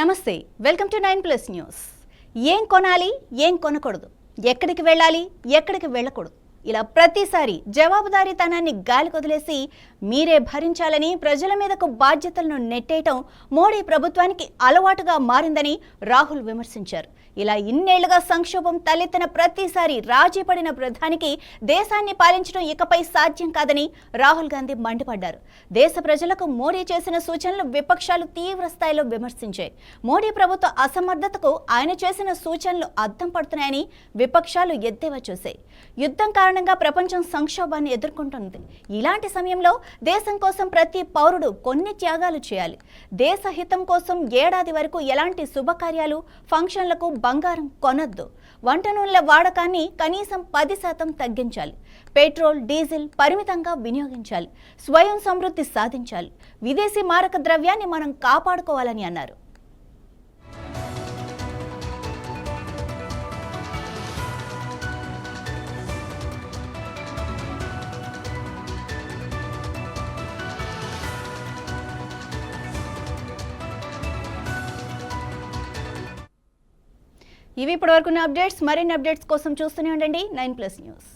నమస్తే welcome to 9+ news. ఏం కొనాలి ఏం కొనకూడదు, ఎక్కడికి వెళ్ళాలి ఎక్కడికి వెళ్ళకూడదు, ఇలా ప్రతిసారి జవాబుదారీతనాన్ని గాలికొదిలేసి మీరే భరించాలని ప్రజల మీదకు బాధ్యతలను నెట్టేయటం మోడీ ప్రభుత్వానికి అలవాటుగా మారిందని రాహుల్ విమర్శించారు. ఇలా ఇన్నేళ్లుగా సంక్షోభం తలెత్తిన ప్రతిసారి రాజీ పడిన ప్రధానికి దేశాన్ని పాలించడం ఇకపై సాధ్యం కాదని రాహుల్ గాంధీ మండిపడ్డారు. దేశ ప్రజలకు మోడీ చేసిన సూచనలు విపక్షాలు తీవ్ర స్థాయిలో విమర్శించాయి. మోడీ ప్రభుత్వ అసమర్థతకు ఆయన చేసిన సూచనలు అద్దం పడుతున్నాయని విపక్షాలు ఎద్దేవా చేశాయి. యుద్ధం కారణంగా ప్రపంచం సంక్షోభాన్ని ఎదుర్కొంటుంది. ఇలాంటి సమయంలో దేశం కోసం ప్రతి పౌరుడు కొన్ని త్యాగాలు చేయాలి. దేశ హితం కోసం ఏడాది వరకు ఎలాంటి శుభకార్యాలు ఫంక్షన్లకు బంగారం కొనొద్దు. వంట నూనెల వాడకాన్ని కనీసం 10% తగ్గించాలి. పెట్రోల్ డీజిల్ పరిమితంగా వినియోగించాలి. స్వయం సమృద్ధి సాధించాలి. విదేశీ మారక ద్రవ్యాన్ని మనం కాపాడుకోవాలని అన్నారు. ఇవి ఇప్పటివరకున్న అప్డేట్స్. మరిన్ని అప్డేట్స్ కోసం చూస్తూనే ఉండండి 9+ న్యూస్.